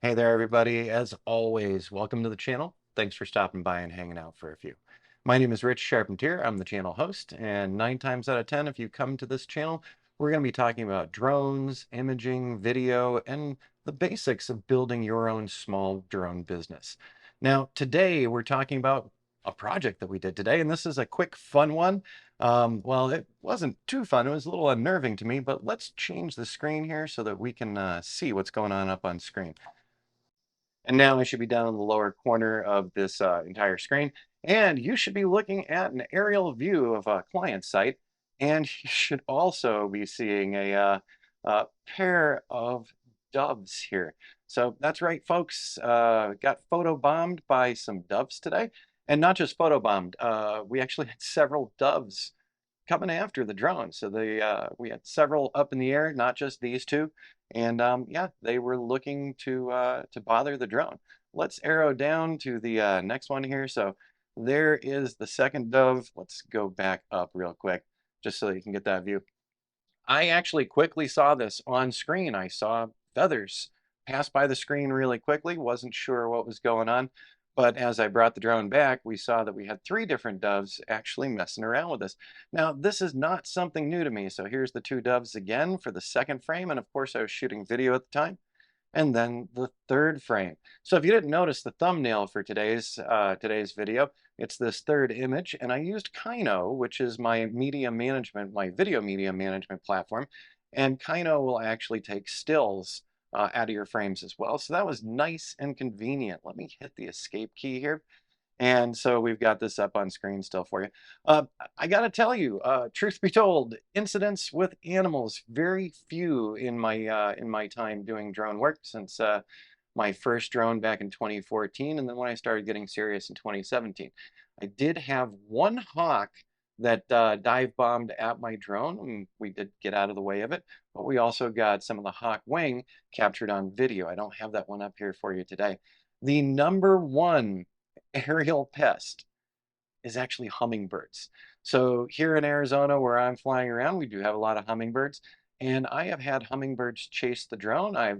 Hey there, everybody. As always, welcome to the channel. Thanks for stopping by and hanging out for a few. My name is Rich Charpentier. I'm the channel host, and 9 times out of 10, if you come to this channel, we're going to be talking about drones, imaging, video, and the basics of building your own small drone business. Now, today we're talking about a project that we did today, and this is a quick, fun one. Well, it wasn't too fun. It was a little unnerving to me, but let's change the screen here so that we can see what's going on up on screen. And now I should be down in the lower corner of this entire screen. And you should be looking at an aerial view of a client site. And you should also be seeing a pair of doves here. So that's right, folks. Got photo bombed by some doves today. And not just photo bombed, we actually had several doves coming after the drone. So we had several up in the air, not just these two. And yeah, they were looking to bother the drone. Let's arrow down to the next one here. So there is the second dove. Let's go back up real quick just so you can get that view. I actually quickly saw this on screen. I saw feathers pass by the screen really quickly. Wasn't sure what was going on. But as I brought the drone back, we saw that we had 3 different doves actually messing around with us. Now, this is not something new to me. So here's the 2 doves again for the second frame. And of course, I was shooting video at the time. And then the third frame. So if you didn't notice the thumbnail for today's video, it's this third image, and I used Kino, which is my my video media management platform, and Kino will actually take stills out of your frames as well. So that was nice and convenient. Let me hit the escape key here. And so we've got this up on screen still for you. Uh, I got to tell you, truth be told, incidents with animals, very few in my time doing drone work since my first drone back in 2014, and then when I started getting serious in 2017. I did have one hawk that dive bombed at my drone, and we did get out of the way of it. But we also got some of the hawk wing captured on video. I don't have that one up here for you today. The number one aerial pest is actually hummingbirds. So here in Arizona, where I'm flying around, we do have a lot of hummingbirds. And I have had hummingbirds chase the drone. I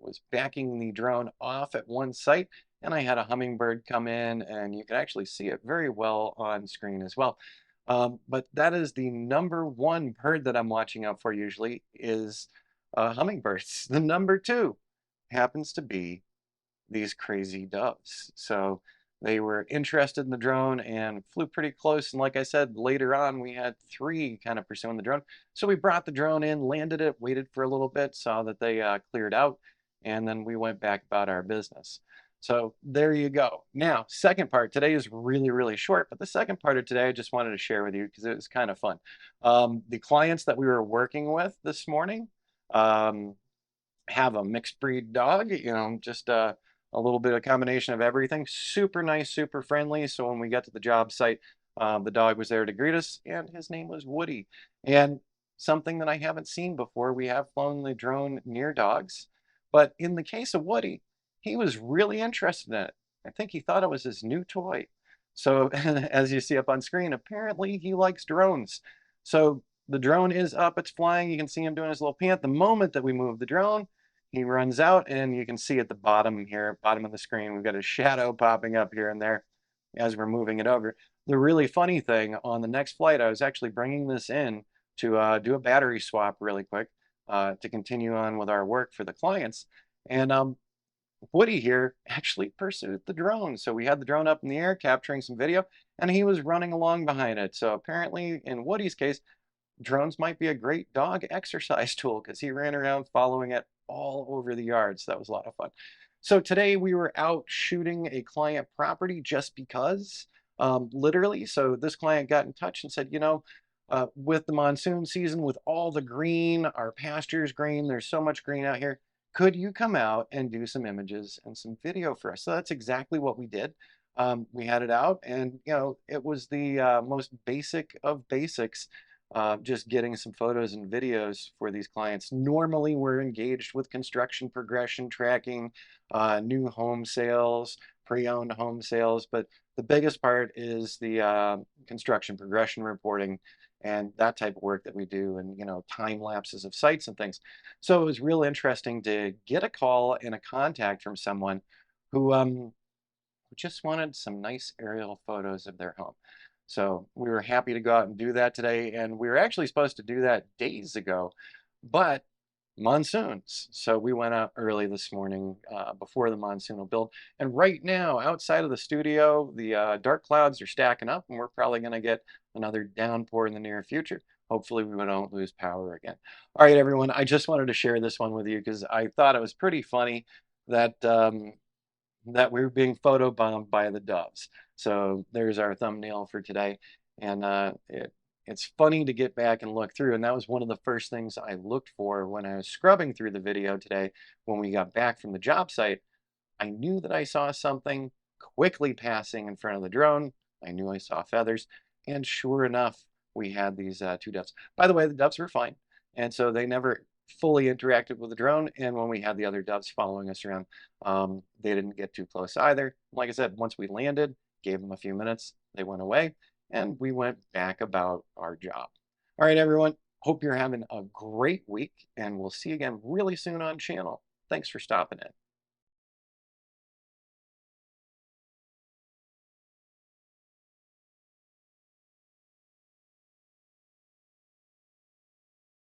was backing the drone off at one site, and I had a hummingbird come in, and you can actually see it very well on screen as well. But that is the number one bird that I'm watching out for usually is hummingbirds. The number two happens to be these crazy doves. So they were interested in the drone and flew pretty close. And like I said, later on, we had 3 kind of pursuing the drone. So we brought the drone in, landed it, waited for a little bit, saw that they cleared out, and then we went back about our business. So there you go. Now, second part, today is really, really short, but the second part of today I just wanted to share with you because it was kind of fun. The clients that we were working with this morning, um, have a mixed breed dog, just a little bit of combination of everything. Super nice, super friendly. So when we got to the job site, the dog was there to greet us, and his name was Woody. And something that I haven't seen before, we have flown the drone near dogs, but in the case of Woody, he was really interested in it. I think he thought it was his new toy. So as you see up on screen, apparently he likes drones. So the drone is up, it's flying. You can see him doing his little pant. The moment that we move the drone, he runs out, and you can see at the bottom here, bottom of the screen, we've got a shadow popping up here and there as we're moving it over. The really funny thing, on the next flight, I was actually bringing this in to do a battery swap really quick to continue on with our work for the clients. And Woody here actually pursued the drone. So we had the drone up in the air capturing some video, and he was running along behind it. So apparently, in Woody's case, drones might be a great dog exercise tool because he ran around following it all over the yard. So that was a lot of fun. So today we were out shooting a client property just because, literally. So this client got in touch and said, with the monsoon season, with all the green, our pastures green, there's so much green out here. Could you come out and do some images and some video for us? So that's exactly what we did. We had it out, and it was the most basic of basics, just getting some photos and videos for these clients. Normally, we're engaged with construction progression tracking, new home sales, pre-owned home sales, but the biggest part is the construction progression reporting. and that type of work that we do, and time lapses of sites and things. So it was real interesting to get a call and a contact from someone who just wanted some nice aerial photos of their home. So we were happy to go out and do that today. And we were actually supposed to do that days ago, but monsoons. So we went out early this morning before the monsoon will build. And right now, outside of the studio, the dark clouds are stacking up, and we're probably going to get another downpour in the near future. Hopefully, we don't lose power again. All right, everyone. I just wanted to share this one with you because I thought it was pretty funny that we were being photobombed by the doves. So there's our thumbnail for today. And it's funny to get back and look through. And that was one of the first things I looked for when I was scrubbing through the video today. When we got back from the job site, I knew that I saw something quickly passing in front of the drone. I knew I saw feathers. And sure enough, we had these two doves. By the way, the doves were fine. And so they never fully interacted with the drone. And when we had the other doves following us around, they didn't get too close either. Like I said, once we landed, gave them a few minutes, they went away, and we went back about our job. All right, everyone. Hope you're having a great week, and we'll see you again really soon on channel. Thanks for stopping in.